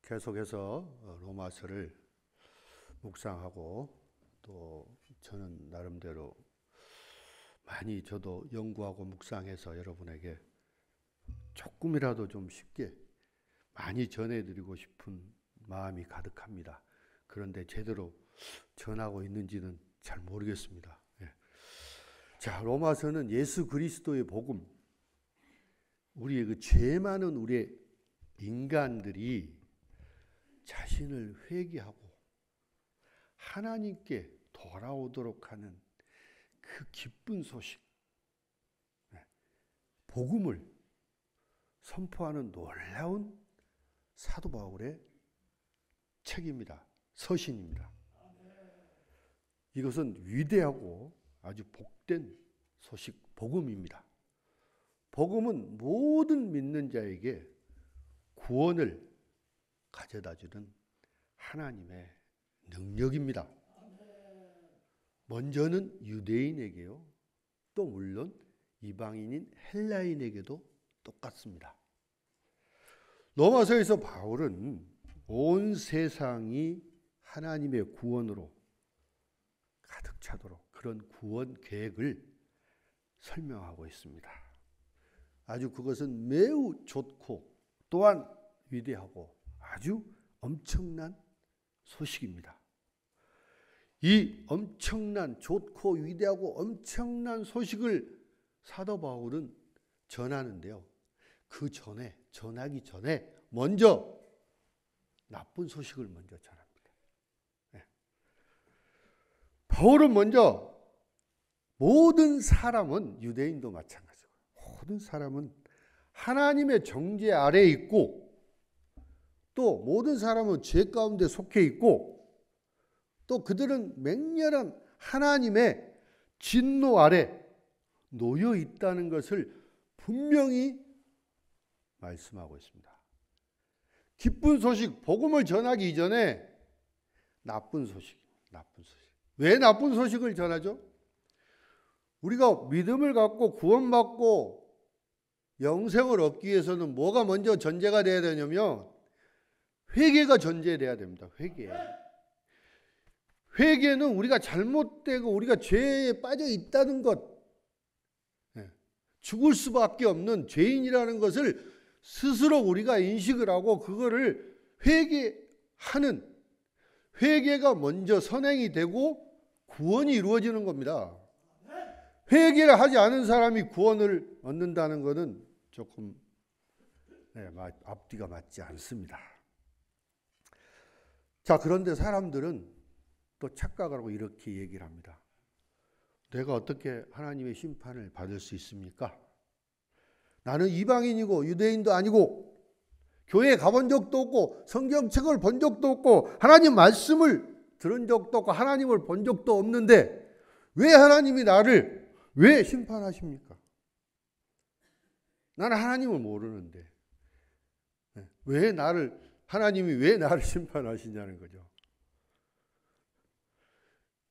계속해서 로마서를 묵상하고 또 저는 나름대로 많이 저도 연구하고 묵상해서 여러분에게 조금이라도 좀 쉽게 많이 전해드리고 싶은 마음이 가득합니다. 그런데 제대로 전하고 있는지는 잘 모르겠습니다. 자, 로마서는 예수 그리스도의 복음, 우리의 그 죄 많은 우리의 인간들이 자신을 회개하고 하나님께 돌아오도록 하는 그 기쁜 소식, 복음을 선포하는 놀라운 사도 바울의 책입니다. 서신입니다. 이것은 위대하고 아주 복된 소식, 복음입니다. 복음은 모든 믿는 자에게 구원을 가져다주는 하나님의 능력입니다. 먼저는 유대인에게요, 또 물론 이방인인 헬라인에게도 똑같습니다. 로마서에서 바울은 온 세상이 하나님의 구원으로 가득 차도록 그런 구원 계획을 설명하고 있습니다. 아주 그것은 매우 좋고 또한 위대하고 아주 엄청난 소식입니다. 이 엄청난 좋고 위대하고 엄청난 소식을 사도 바울은 전하는데요. 그 전에, 전하기 전에 먼저 나쁜 소식을 먼저 전합니다. 바울은 먼저 모든 사람은, 유대인도 마찬가지고 모든 사람은 하나님의 정죄 아래에 있고 또 모든 사람은 죄 가운데 속해 있고 또 그들은 맹렬한 하나님의 진노 아래 놓여 있다는 것을 분명히 말씀하고 있습니다. 기쁜 소식, 복음을 전하기 이전에 나쁜 소식. 왜 나쁜 소식을 전하죠? 우리가 믿음을 갖고 구원받고 영생을 얻기 위해서는 뭐가 먼저 전제가 돼야 되냐면 회개가 전제돼야 됩니다. 회개는 우리가 잘못되고 우리가 죄에 빠져 있다는 것, 죽을 수밖에 없는 죄인이라는 것을 스스로 우리가 인식을 하고 그거를 회개하는, 회개가 먼저 선행이 되고 구원이 이루어지는 겁니다. 회개를 하지 않은 사람이 구원을 얻는다는 것은 조금 앞뒤가 맞지 않습니다. 자, 그런데 사람들은 또 착각을 하고 이렇게 얘기를 합니다. 내가 어떻게 하나님의 심판을 받을 수 있습니까? 나는 이방인이고 유대인도 아니고 교회에 가본 적도 없고 성경책을 본 적도 없고 하나님 말씀을 들은 적도 없고 하나님을 본 적도 없는데 왜 하나님이 나를 왜 심판하십니까? 나는 하나님을 모르는데 하나님이 왜 나를 심판하시냐는 거죠.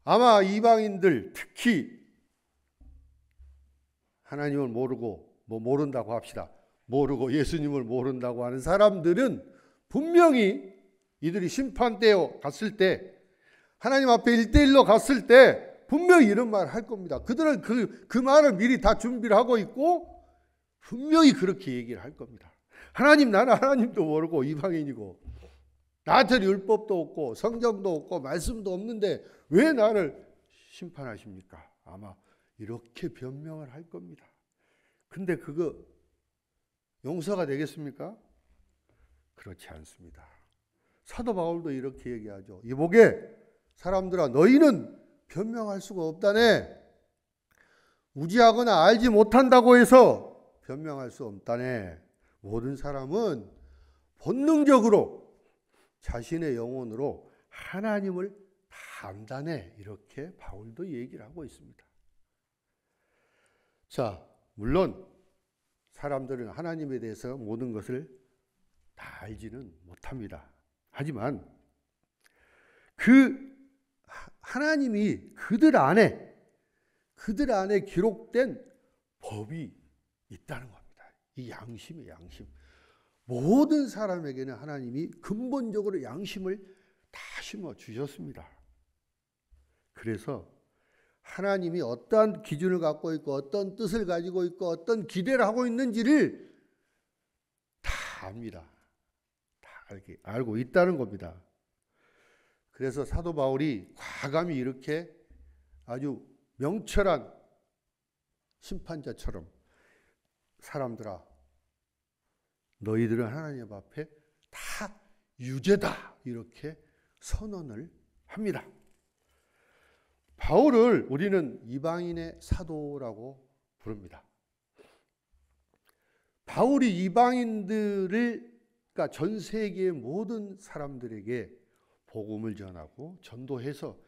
아마 이방인들, 특히 하나님을 모르고 모른다고 합시다. 모르고 예수님을 모른다고 하는 사람들은 분명히 이들이 심판대에 갔을 때 하나님 앞에 1대1로 갔을 때 분명히 이런 말을 할 겁니다. 그들은 그 말을 미리 다 준비를 하고 있고 분명히 그렇게 얘기를 할 겁니다. 하나님, 나는 하나님도 모르고 이방인이고 나한테는 율법도 없고 성경도 없고 말씀도 없는데 왜 나를 심판하십니까? 아마 이렇게 변명을 할 겁니다. 근데 그거 용서가 되겠습니까? 그렇지 않습니다. 사도 바울도 이렇게 얘기하죠. 이보게 사람들아, 너희는 변명할 수가 없다네. 무지하거나 알지 못한다고 해서 변명할 수 없다네. 모든 사람은 본능적으로 자신의 영혼으로 하나님을 다 안다네. 이렇게 바울도 얘기를 하고 있습니다. 자, 물론 사람들은 하나님에 대해서 모든 것을 다 알지는 못합니다. 하지만 그 하나님이 그들 안에 기록된 법이 있다는 겁니다. 이 양심이에요, 양심. 모든 사람에게는 하나님이 근본적으로 양심을 다 심어 주셨습니다. 그래서 하나님이 어떠한 기준을 갖고 있고 어떤 뜻을 가지고 있고 어떤 기대를 하고 있는지를 다 압니다. 다 알고 있다는 겁니다. 그래서 사도 바울이 과감히 이렇게 아주 명철한 심판자처럼 사람들아, 너희들은 하나님 앞에 다 유죄다, 이렇게 선언을 합니다. 바울을 우리는 이방인의 사도라고 부릅니다. 바울이 이방인들을, 그러니까 전 세계의 모든 사람들에게 복음을 전하고 전도해서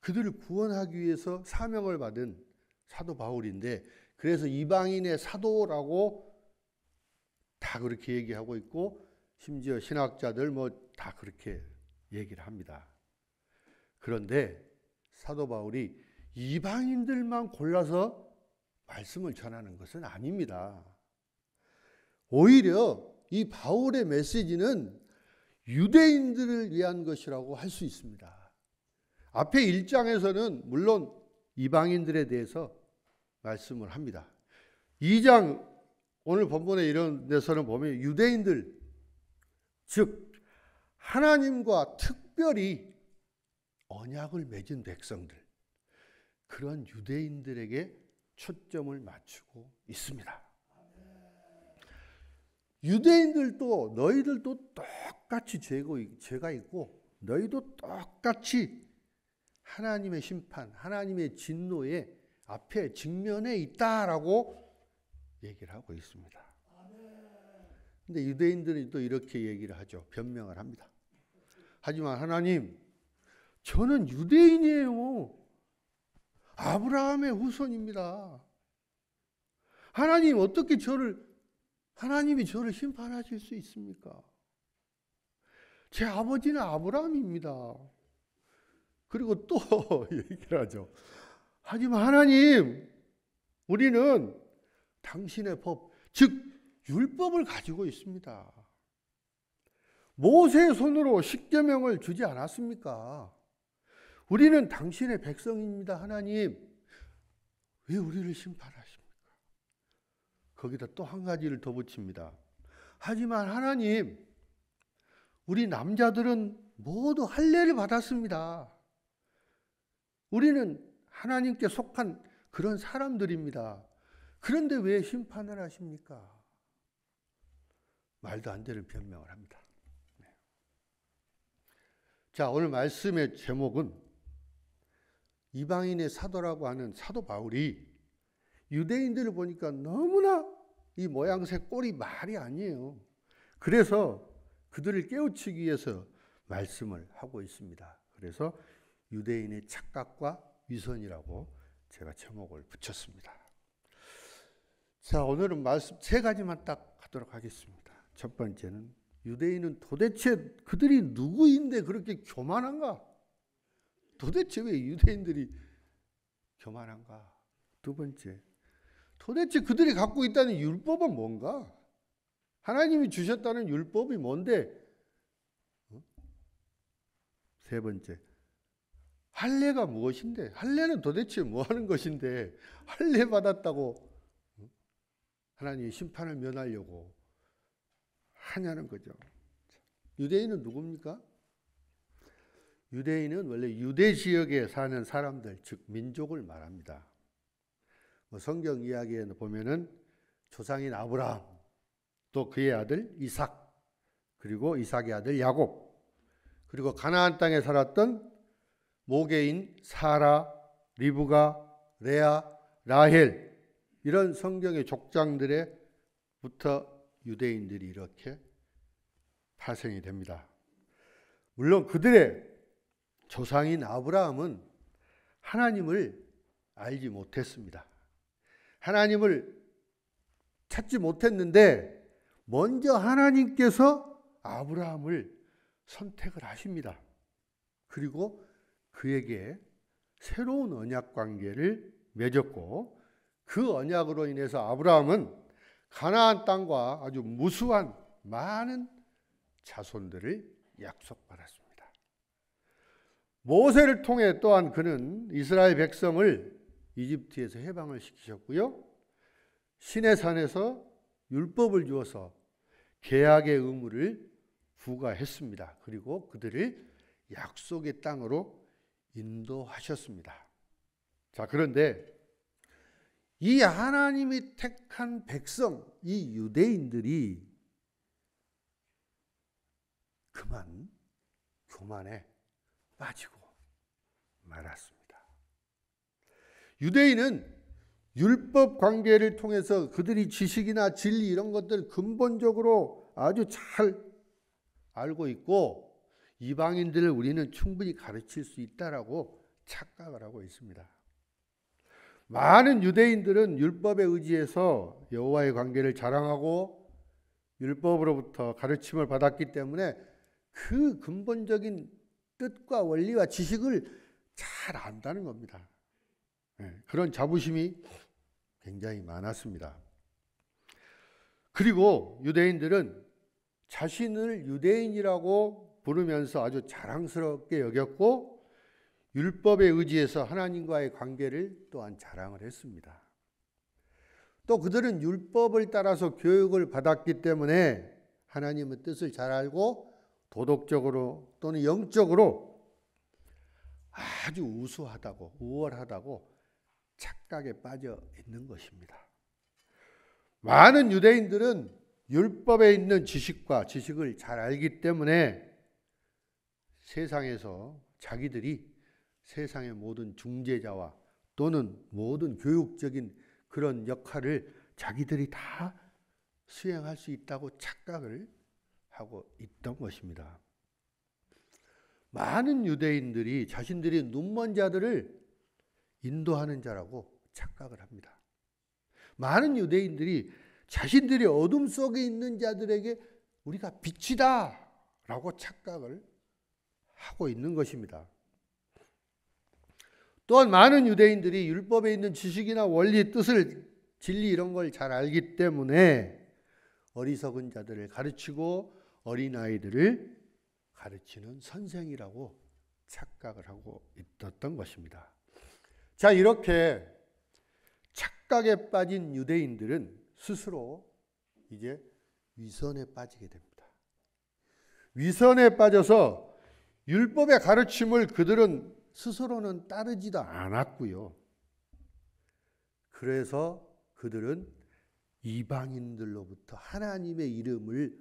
그들을 구원하기 위해서 사명을 받은 사도 바울인데, 그래서 이방인의 사도라고 다 그렇게 얘기하고 있고, 심지어 신학자들 뭐 다 그렇게 얘기를 합니다. 그런데 사도 바울이 이방인들만 골라서 말씀을 전하는 것은 아닙니다. 오히려 이 바울의 메시지는 유대인들을 위한 것이라고 할 수 있습니다. 앞에 1장에서는 물론 이방인들에 대해서 말씀을 합니다. 2장 오늘 본문에 이런 데서는 보면 유대인들, 즉 하나님과 특별히 언약을 맺은 백성들, 그런 유대인들에게 초점을 맞추고 있습니다. 유대인들도 너희들도 똑같이 죄가 있고 너희도 똑같이 하나님의 심판, 하나님의 진노의 앞에 직면해 있다라고 얘기를 하고 있습니다. 근데 유대인들이 또 이렇게 얘기를 하죠. 변명을 합니다. 하지만 하나님, 저는 유대인이에요. 아브라함의 후손입니다. 하나님, 어떻게 하나님이 저를 심판하실 수 있습니까? 제 아버지는 아브라함입니다. 그리고 또 얘기를 하죠. 하지만 하나님, 우리는 당신의 법, 즉 율법을 가지고 있습니다. 모세의 손으로 십계명을 주지 않았습니까? 우리는 당신의 백성입니다. 하나님, 왜 우리를 심판하십니까? 거기다 또 한 가지를 더 붙입니다. 하지만 하나님, 우리 남자들은 모두 할례를 받았습니다. 우리는 하나님께 속한 그런 사람들입니다. 그런데 왜 심판을 하십니까? 말도 안 되는 변명을 합니다. 자, 오늘 말씀의 제목은 이방인의 사도라고 하는 사도 바울이 유대인들을 보니까 너무나 이 모양새 꼴이 말이 아니에요. 그래서 그들을 깨우치기 위해서 말씀을 하고 있습니다. 그래서 유대인의 착각과 위선이라고 제가 제목을 붙였습니다. 자, 오늘은 말씀 세 가지만 딱 하도록 하겠습니다. 첫 번째는 유대인은 도대체 그들이 누구인데 그렇게 교만한가? 도대체 왜 유대인들이 교만한가? 두 번째, 도대체 그들이 갖고 있다는 율법은 뭔가? 하나님이 주셨다는 율법이 뭔데? 세 번째, 할례가 무엇인데? 할례는 도대체 뭐 하는 것인데 할례 받았다고 하나님이 심판을 면하려고 하냐는 거죠. 유대인은 누굽니까? 유대인은 원래 유대 지역에 사는 사람들, 즉 민족을 말합니다. 성경 이야기에 보면은 조상인 아브라함, 또 그의 아들 이삭, 그리고 이삭의 아들 야곱, 그리고 가나안 땅에 살았던 모계인 사라, 리브가, 레아, 라헬, 이런 성경의 족장들에부터 유대인들이 이렇게 파생이 됩니다. 물론 그들의 조상인 아브라함은 하나님을 알지 못했습니다. 하나님을 찾지 못했는데 먼저 하나님께서 아브라함을 선택을 하십니다. 그리고 그에게 새로운 언약 관계를 맺었고, 그 언약으로 인해서 아브라함은 가나안 땅과 아주 무수한 많은 자손들을 약속받았습니다. 모세를 통해 또한 그는 이스라엘 백성을 이집트에서 해방을 시키셨고요. 시내산에서 율법을 주어서 계약의 의무를 부과했습니다. 그리고 그들을 약속의 땅으로 인도하셨습니다. 자, 그런데 이 하나님이 택한 백성, 이 유대인들이 그만 교만에 빠지고 말았습니다. 유대인은 율법 관계를 통해서 그들이 지식이나 진리 이런 것들 근본적으로 아주 잘 알고 있고 이방인들을 우리는 충분히 가르칠 수 있다라고 착각을 하고 있습니다. 많은 유대인들은 율법에 의지해서 여호와의 관계를 자랑하고 율법으로부터 가르침을 받았기 때문에 그 근본적인 뜻과 원리와 지식을 잘 안다는 겁니다. 그런 자부심이 굉장히 많았습니다. 그리고 유대인들은 자신을 유대인이라고 부르면서 아주 자랑스럽게 여겼고 율법에 의지해서 하나님과의 관계를 또한 자랑을 했습니다. 또 그들은 율법을 따라서 교육을 받았기 때문에 하나님의 뜻을 잘 알고 도덕적으로 또는 영적으로 아주 우수하다고 우월하다고 착각에 빠져 있는 것입니다. 많은 유대인들은 율법에 있는 지식을 잘 알기 때문에 세상에서 자기들이 세상의 모든 중재자와 또는 모든 교육적인 그런 역할을 자기들이 다 수행할 수 있다고 착각을 하고 있던 것입니다. 많은 유대인들이 자신들이 눈먼 자들을 인도하는 자라고 착각을 합니다. 많은 유대인들이 자신들이 어둠 속에 있는 자들에게 우리가 빛이다 라고 착각을 하고 있는 것입니다. 또한 많은 유대인들이 율법에 있는 지식이나 원리, 뜻을, 진리 이런 걸 잘 알기 때문에 어리석은 자들을 가르치고 어린아이들을 가르치는 선생이라고 착각을 하고 있었던 것입니다. 자, 이렇게 착각에 빠진 유대인들은 스스로 이제 위선에 빠지게 됩니다. 위선에 빠져서 율법의 가르침을 그들은 스스로는 따르지도 않았고요. 그래서 그들은 이방인들로부터 하나님의 이름을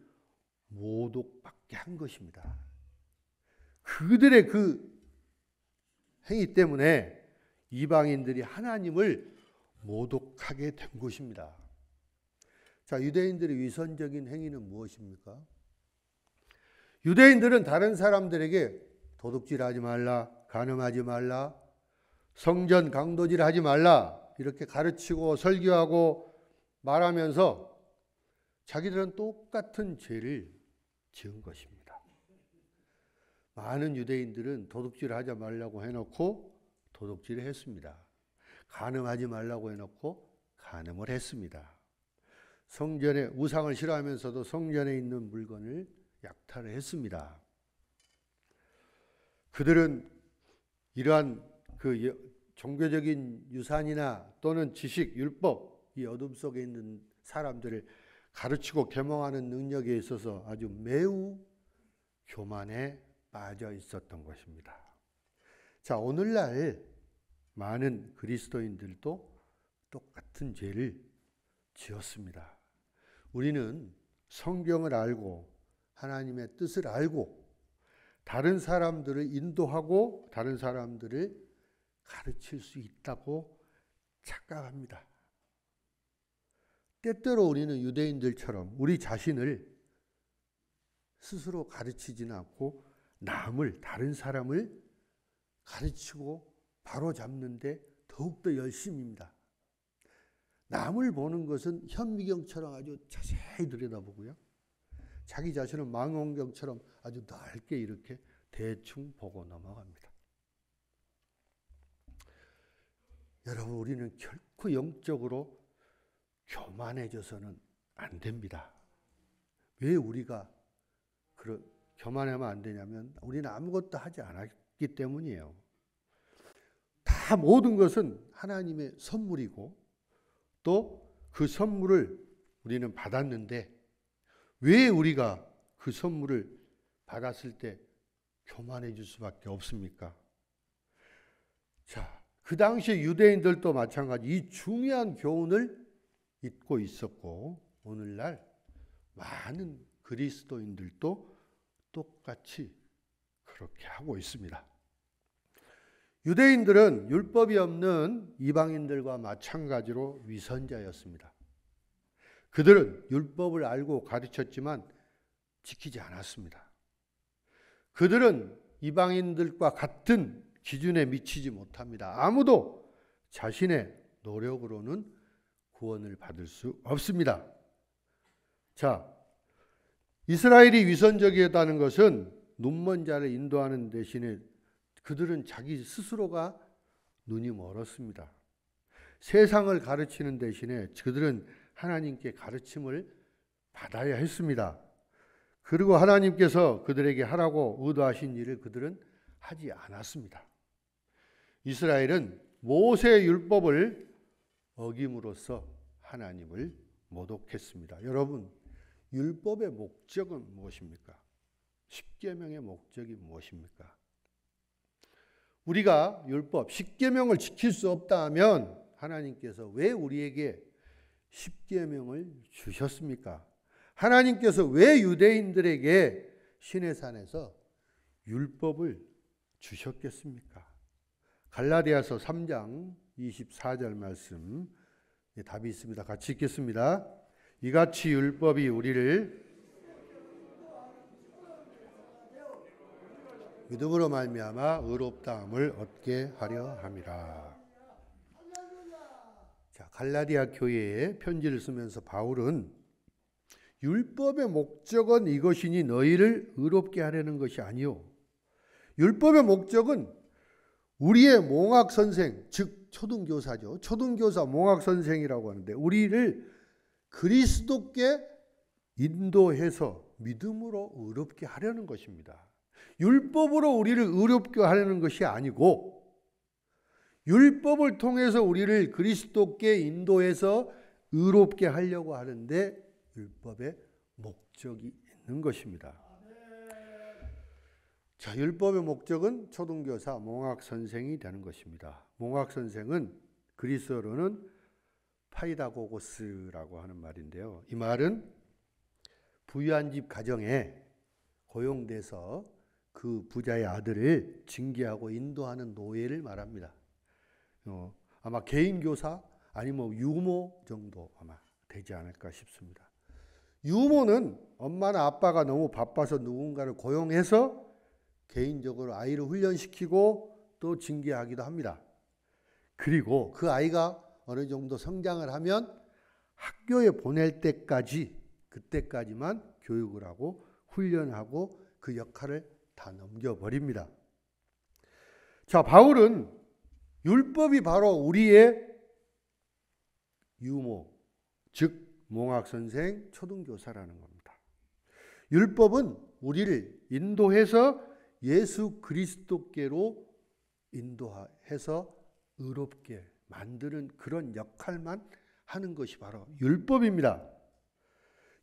모독받게 한 것입니다. 그들의 그 행위 때문에 이방인들이 하나님을 모독하게 된 것입니다. 자, 유대인들의 위선적인 행위는 무엇입니까? 유대인들은 다른 사람들에게 도둑질하지 말라, 간음하지 말라, 성전 강도질하지 말라 이렇게 가르치고 설교하고 말하면서 자기들은 똑같은 죄를 지은 것입니다. 많은 유대인들은 도둑질하지 말라고 해놓고 도둑질을 했습니다. 간음하지 말라고 해놓고 간음을 했습니다. 성전에 우상을 싫어하면서도 성전에 있는 물건을 약탈을 했습니다. 그들은 이러한 그 종교적인 유산이나 또는 지식, 율법, 이 어둠 속에 있는 사람들을 가르치고 계몽하는 능력에 있어서 아주 매우 교만에 빠져 있었던 것입니다. 자, 오늘날 많은 그리스도인들도 똑같은 죄를 지었습니다. 우리는 성경을 알고 하나님의 뜻을 알고 다른 사람들을 인도하고 다른 사람들을 가르칠 수 있다고 착각합니다. 때때로 우리는 유대인들처럼 우리 자신을 스스로 가르치지는 않고 남을, 다른 사람을 가르치고 바로잡는데 더욱더 열심입니다. 남을 보는 것은 현미경처럼 아주 자세히 들여다보고요. 자기 자신은 망원경처럼 아주 넓게 이렇게 대충 보고 넘어갑니다. 여러분, 우리는 결코 영적으로 교만해져서는 안 됩니다. 왜 우리가 교만하면 안 되냐면 우리는 아무것도 하지 않았기 때문이에요. 다 모든 것은 하나님의 선물이고 또 그 선물을 우리는 받았는데 왜 우리가 그 선물을 받았을 때 교만해질 수밖에 없습니까? 자, 그 당시에 유대인들도 마찬가지 이 중요한 교훈을 잊고 있었고 오늘날 많은 그리스도인들도 똑같이 그렇게 하고 있습니다. 유대인들은 율법이 없는 이방인들과 마찬가지로 위선자였습니다. 그들은 율법을 알고 가르쳤지만 지키지 않았습니다. 그들은 이방인들과 같은 기준에 미치지 못합니다. 아무도 자신의 노력으로는 구원을 받을 수 없습니다. 자, 이스라엘이 위선적이었다는 것은 눈먼 자를 인도하는 대신에 그들은 자기 스스로가 눈이 멀었습니다. 세상을 가르치는 대신에 그들은 하나님께 가르침을 받아야 했습니다. 그리고 하나님께서 그들에게 하라고 의도하신 일을 그들은 하지 않았습니다. 이스라엘은 모세의 율법을 어김으로써 하나님을 모독했습니다. 여러분, 율법의 목적은 무엇입니까? 십계명의 목적이 무엇입니까? 우리가 율법, 십계명을 지킬 수 없다 하면 하나님께서 왜 우리에게 십계명을 주셨습니까? 하나님께서 왜 유대인들에게 시내산에서 율법을 주셨겠습니까? 갈라디아서 3장 24절 말씀 답이 있습니다. 같이 읽겠습니다. 이같이 율법이 우리를 믿음으로 말미암아 의롭다함을 얻게 하려 함이라. 자, 갈라디아 교회에 편지를 쓰면서 바울은 율법의 목적은 이것이니 너희를 의롭게 하려는 것이 아니요. 율법의 목적은 우리의 몽학 선생, 즉 초등교사죠. 초등교사 몽학 선생이라고 하는데 우리를 그리스도께 인도해서 믿음으로 의롭게 하려는 것입니다. 율법으로 우리를 의롭게 하려는 것이 아니고 율법을 통해서 우리를 그리스도께 인도해서 의롭게 하려고 하는데 율법의 목적이 있는 것입니다. 자, 율법의 목적은 초등교사, 몽학 선생이 되는 것입니다. 몽학 선생은 그리스어로는 파이다고고스라고 하는 말인데요. 이 말은 부유한 집 가정에 고용돼서 그 부자의 아들을 징계하고 인도하는 노예를 말합니다. 아마 개인교사 아니면 유모 정도 아마 되지 않을까 싶습니다. 유모는 엄마나 아빠가 너무 바빠서 누군가를 고용해서 개인적으로 아이를 훈련시키고 또 징계하기도 합니다. 그리고 그 아이가 어느 정도 성장을 하면 학교에 보낼 때까지 그때까지만 교육을 하고 훈련하고 그 역할을 다 넘겨버립니다. 자, 바울은 율법이 바로 우리의 유모, 즉 몽학선생, 초등교사라는 겁니다. 율법은 우리를 인도해서 예수 그리스도께로 인도해서 의롭게 만드는 그런 역할만 하는 것이 바로 율법입니다.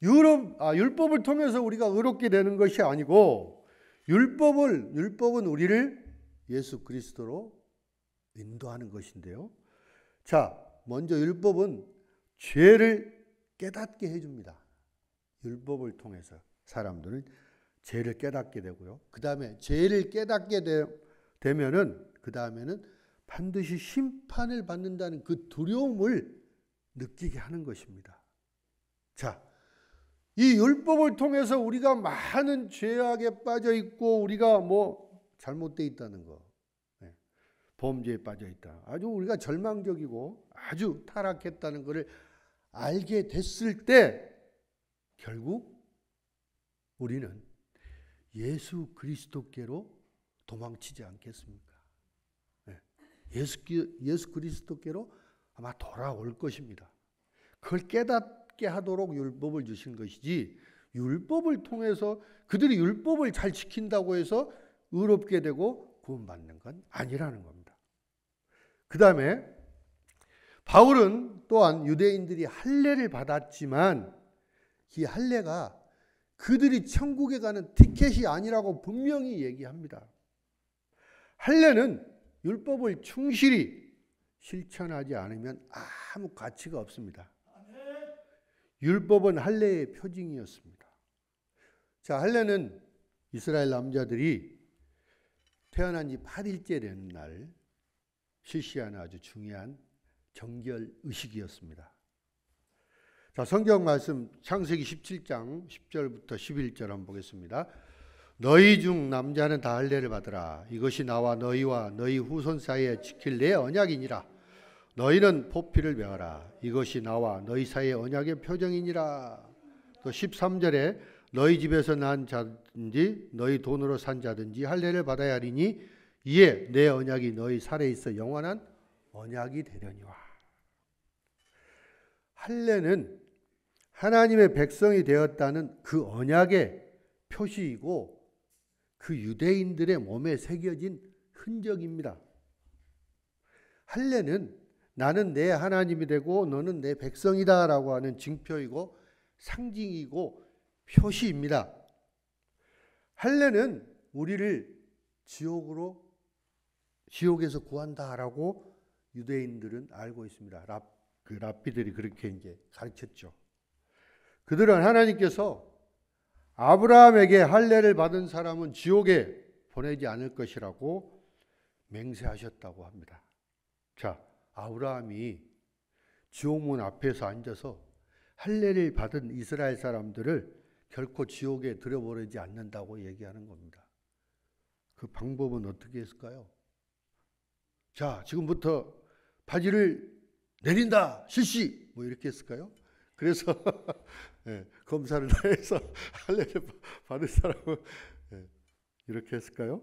율법을 통해서 우리가 의롭게 되는 것이 아니고 율법은 우리를 예수 그리스도로 인도하는 것인데요. 자, 먼저 율법은 죄를 깨닫게 해줍니다. 율법을 통해서 사람들은 죄를 깨닫게 되고요. 그 다음에 죄를 깨닫게 되면은 그 다음에는 반드시 심판을 받는다는 그 두려움을 느끼게 하는 것입니다. 자, 이 율법을 통해서 우리가 많은 죄악에 빠져 있고 우리가 잘못되어 있다는 거, 범죄에 빠져 있다. 아주 우리가 절망적이고 아주 타락했다는 것을 알게 됐을 때 결국 우리는 예수 그리스도께로 도망치지 않겠습니까? 예수 그리스도께로 아마 돌아올 것입니다. 그걸 깨닫게 하도록 율법을 주신 것이지 율법을 통해서 그들이 율법을 잘 지킨다고 해서 의롭게 되고 구원받는 건 아니라는 겁니다. 그 다음에 바울은 또한 유대인들이 할례를 받았지만 이 할례가 그들이 천국에 가는 티켓이 아니라고 분명히 얘기합니다. 할례는 율법을 충실히 실천하지 않으면 아무 가치가 없습니다. 율법은 할례의 표징이었습니다. 자, 할례는 이스라엘 남자들이 태어난 지 8일째 되는 날 실시하는 아주 중요한 정결 의식이었습니다. 자, 성경 말씀 창세기 17장 10절부터 11절 한번 보겠습니다. 너희 중 남자는 다 할례를 받으라. 이것이 나와 너희와 너희 후손 사이에 지킬 내 언약이니라. 너희는 포피를 베어라. 이것이 나와 너희 사이의 언약의 표정이니라. 또 13절에 너희 집에서 난 자든지 너희 돈으로 산 자든지 할례를 받아야 하리니 이에 내 언약이 너희 살에 있어 영원한 언약이 되려니와. 할례는 하나님의 백성이 되었다는 그 언약의 표시이고 그 유대인들의 몸에 새겨진 흔적입니다. 할례는 나는 내 하나님이 되고 너는 내 백성이다 라고 하는 증표이고 상징이고 표시입니다. 할례는 우리를 지옥에서 구한다라고 유대인들은 알고 있습니다. 랍비들이 그렇게 이제 가르쳤죠. 그들은 하나님께서 아브라함에게 할례를 받은 사람은 지옥에 보내지 않을 것이라고 맹세하셨다고 합니다. 자, 아브라함이 지옥문 앞에서 앉아서 할례를 받은 이스라엘 사람들을 결코 지옥에 들여보내지 않는다고 얘기하는 겁니다. 그 방법은 어떻게 했을까요? 자, 지금부터 바지를 내린다, 실시! 뭐 이렇게 했을까요? 그래서 네, 검사를 해서 할례를 받은 사람은 이렇게 했을까요?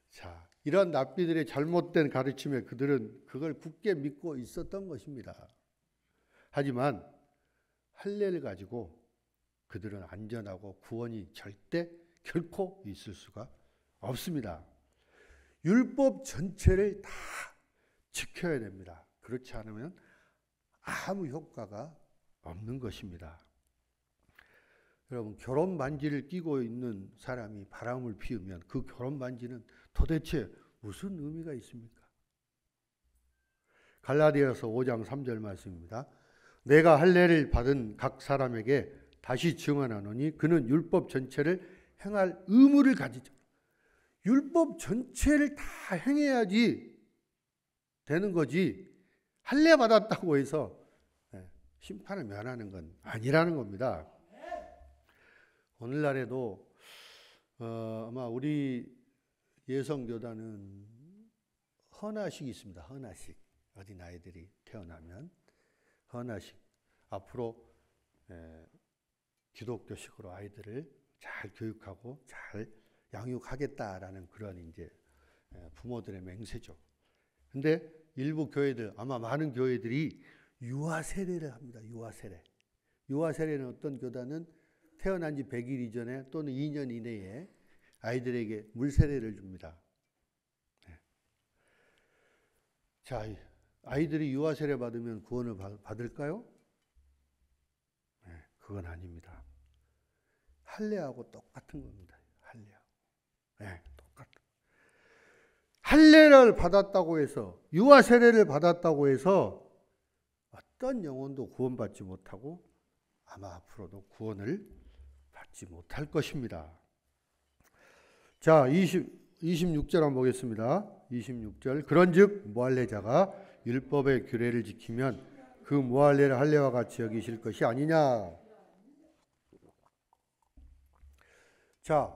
자, 이런 랍비들의 잘못된 가르침에 그들은 그걸 굳게 믿고 있었던 것입니다. 하지만 할례를 가지고 그들은 안전하고 구원이 절대 결코 있을 수가 없습니다. 율법 전체를 다 지켜야 됩니다. 그렇지 않으면 아무 효과가 없는 것입니다. 여러분, 결혼 반지를 끼고 있는 사람이 바람을 피우면 그 결혼 반지는 도대체 무슨 의미가 있습니까? 갈라디아서 5장 3절 말씀입니다. 내가 할례를 받은 각 사람에게 다시 증언하노니 그는 율법 전체를 행할 의무를 가지죠. 율법 전체를 다 행해야지 되는 거지 할례 받았다고 해서 심판을 면하는 건 아니라는 겁니다. 오늘날에도 아마 우리 예성교단은 헌화식이 있습니다. 헌화식. 어린 아이들이 태어나면 헌화식. 앞으로 기독교식으로 아이들을 잘 교육하고 잘 양육하겠다라는 그런 이제 부모들의 맹세죠. 근데 일부 교회들, 아마 많은 교회들이 유아 세례를 합니다. 유아 세례. 유아 세례는 어떤 교단은 태어난 지 100일 이전에 또는 2년 이내에 아이들에게 물 세례를 줍니다. 자, 아이들이 유아 세례 받으면 구원을 받을까요? 그건 아닙니다. 할례하고 똑같은 겁니다. 할례하고. 똑같은. 할례를 받았다고 해서, 유아 세례를 받았다고 해서 어떤 영혼도 구원받지 못하고 아마 앞으로도 구원을 받지 못할 것입니다. 자, 26절 한번 보겠습니다. 26절. 그런즉 무할례자가 율법의 규례를 지키면 그 무할례를 할례와 같이 여기실 것이 아니냐. 자,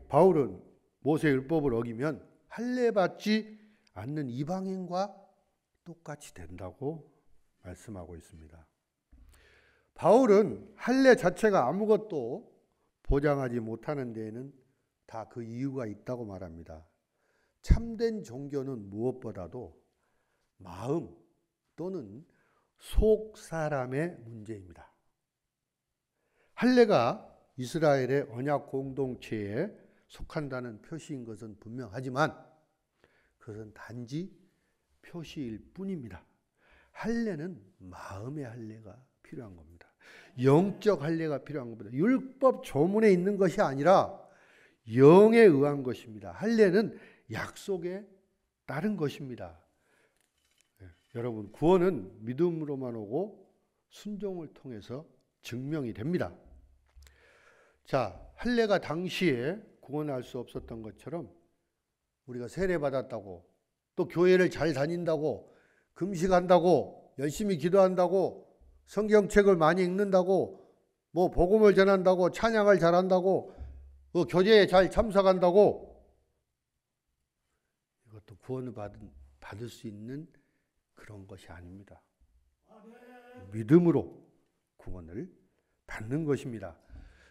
바울은 모세 율법을 어기면 할례 받지 않는 이방인과 똑같이 된다고 말씀하고 있습니다. 바울은 할례 자체가 아무것도 보장하지 못하는 데에는 다 그 이유가 있다고 말합니다. 참된 종교는 무엇보다도 마음 또는 속 사람의 문제입니다. 할례가 이스라엘의 언약 공동체에 속한다는 표시인 것은 분명하지만 그것은 단지 표시일 뿐입니다. 할례는 마음의 할례가 필요한 겁니다. 영적 할례가 필요한 겁니다. 율법 조문에 있는 것이 아니라 영에 의한 것입니다. 할례는 약속에 따른 것입니다. 여러분, 구원은 믿음으로만 오고 순종을 통해서 증명이 됩니다. 자, 할례가 당시에 구원할 수 없었던 것처럼 우리가 세례받았다고 또 교회를 잘 다닌다고 금식한다고 열심히 기도한다고 성경책을 많이 읽는다고 뭐 복음을 전한다고 찬양을 잘한다고 교제에 잘 참석한다고 이것도 구원을 받을 수 있는 그런 것이 아닙니다. 믿음으로 구원을 받는 것입니다.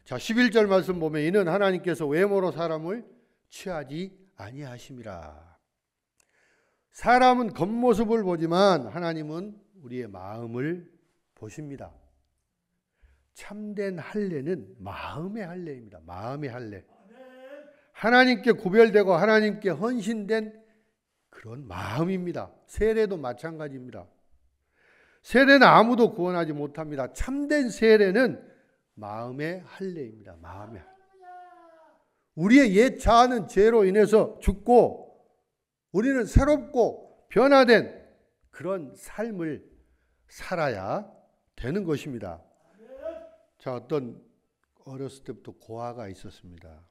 자, 11절 말씀 보면 이는 하나님께서 외모로 사람을 취하지 아니하심이라. 사람은 겉모습을 보지만 하나님은 우리의 마음을 보십니다. 참된 할례는 마음의 할례입니다. 마음의 할례. 하나님께 구별되고 하나님께 헌신된 그런 마음입니다. 세례도 마찬가지입니다. 세례는 아무도 구원하지 못합니다. 참된 세례는 마음의 할례입니다. 마음의 할례. 우리의 옛 자아는 죄로 인해서 죽고 우리는 새롭고 변화된 그런 삶을 살아야 되는 것입니다. 자, 어떤 어렸을 때부터 고아가 있었습니다.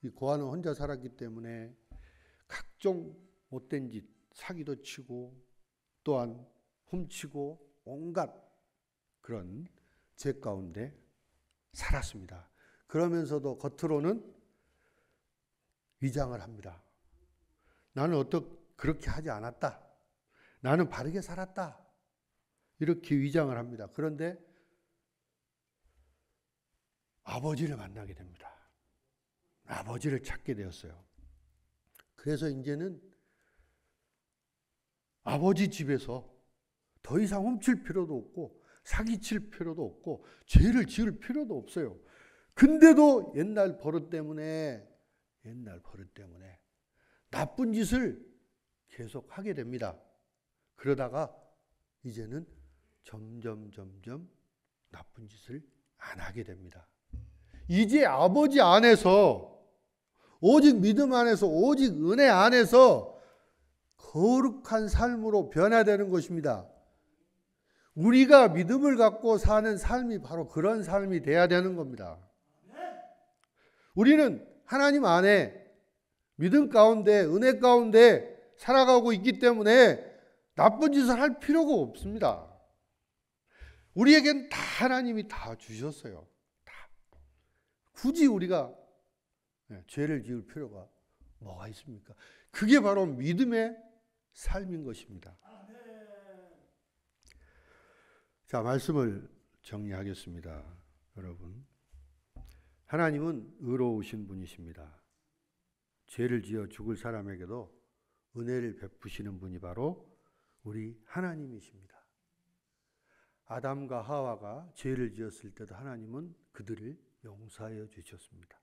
이 고아는 혼자 살았기 때문에 각종 못된 짓, 사기도 치고 또한 훔치고 온갖 그런 죄 가운데 살았습니다. 그러면서도 겉으로는 위장을 합니다. 나는 그렇게 하지 않았다. 나는 바르게 살았다. 이렇게 위장을 합니다. 그런데 아버지를 만나게 됩니다. 아버지를 찾게 되었어요. 그래서 이제는 아버지 집에서 더 이상 훔칠 필요도 없고 사기칠 필요도 없고 죄를 지을 필요도 없어요. 근데도 옛날 버릇 때문에 나쁜 짓을 계속 하게 됩니다. 그러다가 이제는 점점 나쁜 짓을 안 하게 됩니다. 이제 아버지 안에서 오직 믿음 안에서 오직 은혜 안에서 거룩한 삶으로 변화되는 것입니다. 우리가 믿음을 갖고 사는 삶이 바로 그런 삶이 돼야 되는 겁니다. 우리는 하나님 안에 믿음 가운데 은혜 가운데 살아가고 있기 때문에 나쁜 짓을 할 필요가 없습니다. 우리에겐 다 하나님이 다 주셨어요. 다. 굳이 우리가 죄를 지을 필요가 뭐가 있습니까? 그게 바로 믿음의 삶인 것입니다. 자, 말씀을 정리하겠습니다. 여러분, 하나님은 의로우신 분이십니다. 죄를 지어 죽을 사람에게도 은혜를 베푸시는 분이 바로 우리 하나님이십니다. 아담과 하와가 죄를 지었을 때도 하나님은 그들을 용서하여 주셨습니다.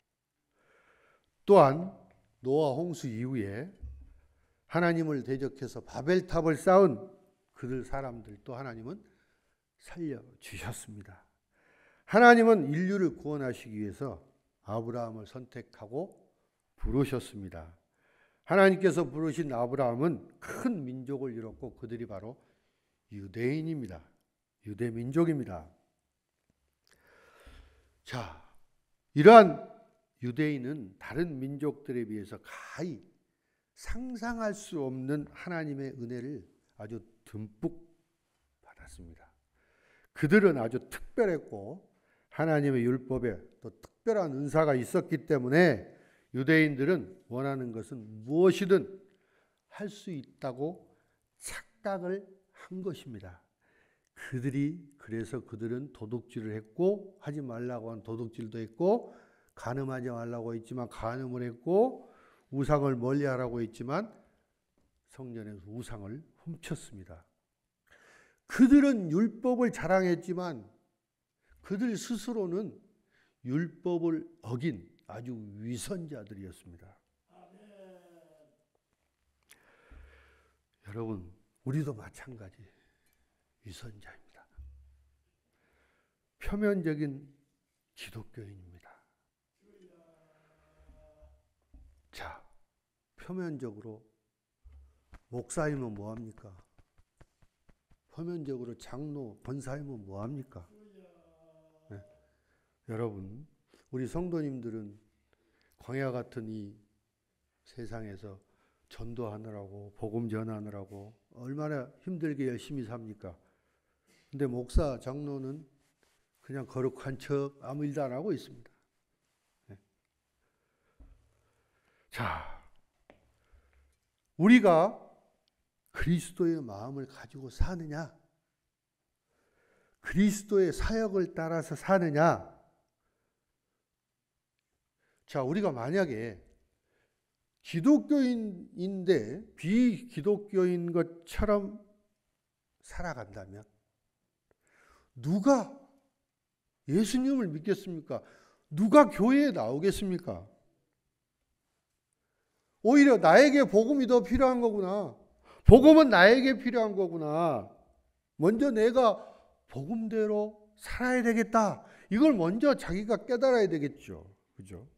또한 노아 홍수 이후에 하나님을 대적해서 바벨탑을 쌓은 그들 사람들도 하나님은 살려주셨습니다. 하나님은 인류를 구원하시기 위해서 아브라함을 선택하고 부르셨습니다. 하나님께서 부르신 아브라함은 큰 민족을 이뤘고 그들이 바로 유대인입니다. 유대 민족입니다. 자, 이러한 유대인은 다른 민족들에 비해서 가히 상상할 수 없는 하나님의 은혜를 아주 듬뿍 받았습니다. 그들은 아주 특별했고 하나님의 율법에 또 특별한 은사가 있었기 때문에 유대인들은 원하는 것은 무엇이든 할 수 있다고 착각을 한 것입니다. 그래서 그들은 도둑질을 했고 하지 말라고 한 도둑질도 했고 간음하지 말라고 했지만 간음을 했고 우상을 멀리하라고 했지만 성전에서 우상을 훔쳤습니다. 그들은 율법을 자랑했지만 그들 스스로는 율법을 어긴 아주 위선자들이었습니다. 여러분, 우리도 마찬가지 위선자입니다. 표면적인 기독교인입니다. 자, 표면적으로 목사이면 뭐합니까? 표면적으로 장로, 권사이면 뭐합니까? 네. 여러분, 우리 성도님들은 광야 같은 이 세상에서 전도하느라고 복음 전하느라고 얼마나 힘들게 열심히 삽니까? 근데 목사, 장로는 그냥 거룩한 척 아무 일도 안 하고 있습니다. 네. 자, 우리가 그리스도의 마음을 가지고 사느냐? 그리스도의 사역을 따라서 사느냐? 자, 우리가 만약에 기독교인인데 비기독교인 것처럼 살아간다면 누가 예수님을 믿겠습니까? 누가 교회에 나오겠습니까? 오히려 나에게 복음이 더 필요한 거구나. 복음은 나에게 필요한 거구나. 먼저 내가 복음대로 살아야 되겠다. 이걸 먼저 자기가 깨달아야 되겠죠. 그죠?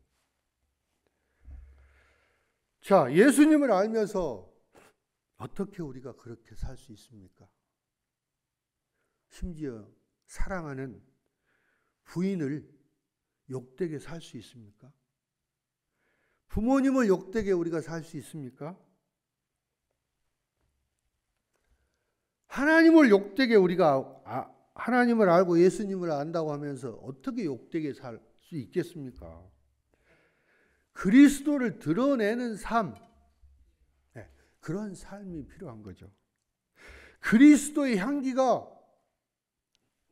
자, 예수님을 알면서 어떻게 우리가 그렇게 살 수 있습니까? 심지어 사랑하는 부인을 욕되게 살 수 있습니까? 부모님을 욕되게 우리가 살 수 있습니까? 하나님을 욕되게 우리가 하나님을 알고 예수님을 안다고 하면서 어떻게 욕되게 살 수 있겠습니까? 그리스도를 드러내는 삶, 그런 삶이 필요한 거죠. 그리스도의 향기가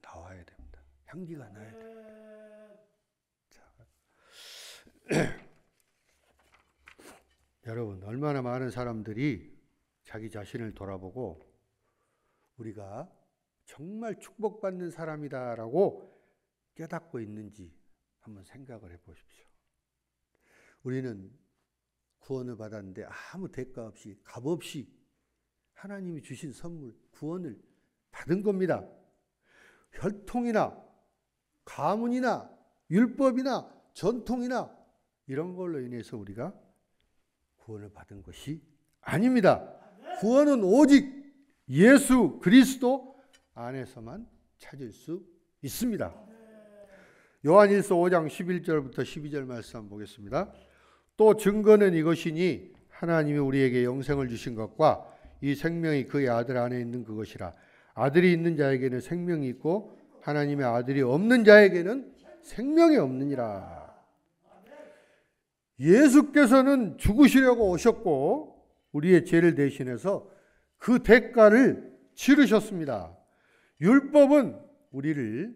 나와야 됩니다. 향기가 나야 됩니다. 자, 여러분, 얼마나 많은 사람들이 자기 자신을 돌아보고 우리가 정말 축복받는 사람이다라고 깨닫고 있는지 한번 생각을 해보십시오. 우리는 구원을 받았는데 아무 대가 없이 값없이 하나님이 주신 선물, 구원을 받은 겁니다. 혈통이나 가문이나 율법이나 전통이나 이런 걸로 인해서 우리가 구원을 받은 것이 아닙니다. 구원은 오직 예수 그리스도 안에서만 찾을 수 있습니다. 요한일서 5장 11절부터 12절 말씀 한번 보겠습니다. 또 증거는 이것이니 하나님이 우리에게 영생을 주신 것과 이 생명이 그의 아들 안에 있는 그것이라. 아들이 있는 자에게는 생명이 있고 하나님의 아들이 없는 자에게는 생명이 없느니라. 예수께서는 죽으시려고 오셨고 우리의 죄를 대신해서 그 대가를 치르셨습니다. 율법은 우리를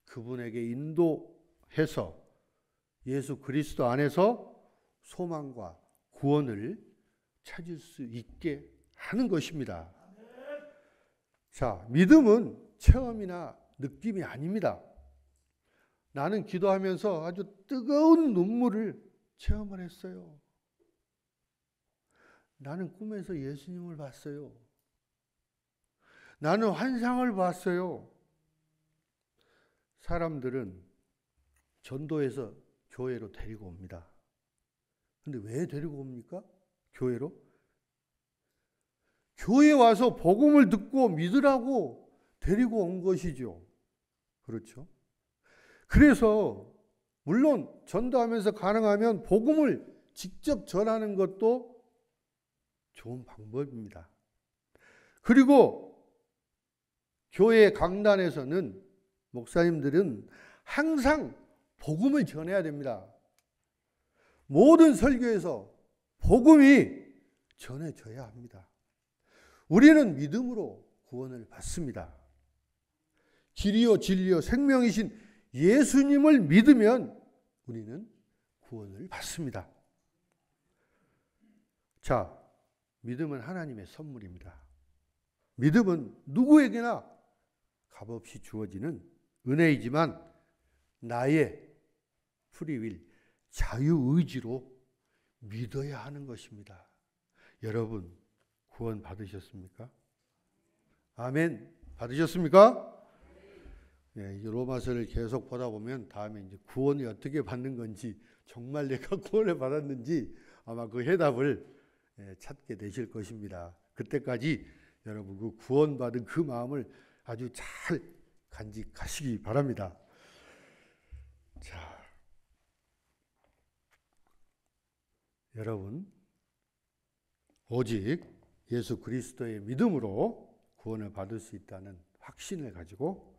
그분에게 인도해서 예수 그리스도 안에서 소망과 구원을 찾을 수 있게 하는 것입니다. 자, 믿음은 체험이나 느낌이 아닙니다. 나는 기도하면서 아주 뜨거운 눈물을 체험을 했어요. 나는 꿈에서 예수님을 봤어요. 나는 환상을 봤어요. 사람들은 전도해서 교회로 데리고 옵니다. 근데 왜 데리고 옵니까? 교회로? 교회에 와서 복음을 듣고 믿으라고 데리고 온 것이죠. 그렇죠? 그래서 물론 전도하면서 가능하면 복음을 직접 전하는 것도 좋은 방법입니다. 그리고 교회 강단에서는 목사님들은 항상 복음을 전해야 됩니다. 모든 설교에서 복음이 전해져야 합니다. 우리는 믿음으로 구원을 받습니다. 길이요 진리요 생명이신 예수님을 믿으면 우리는 구원을 받습니다. 자, 믿음은 하나님의 선물입니다. 믿음은 누구에게나 값없이 주어지는 은혜이지만 나의 프리윌, 자유의지로 믿어야 하는 것입니다. 여러분 구원 받으셨습니까? 아멘. 받으셨습니까? 네, 이 로마서를 계속 보다 보면 다음에 이제 구원이 어떻게 받는 건지, 정말 내가 구원을 받았는지 아마 그 해답을 찾게 되실 것입니다. 그때까지 여러분 그 구원받은 그 마음을 아주 잘 간직하시기 바랍니다. 자, 여러분 오직 예수 그리스도의 믿음으로 구원을 받을 수 있다는 확신을 가지고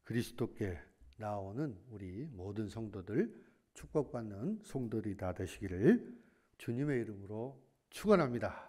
그리스도께 나오는 우리 모든 성도들, 축복받는 성도들이 다 되시기를 주님의 이름으로 축원합니다.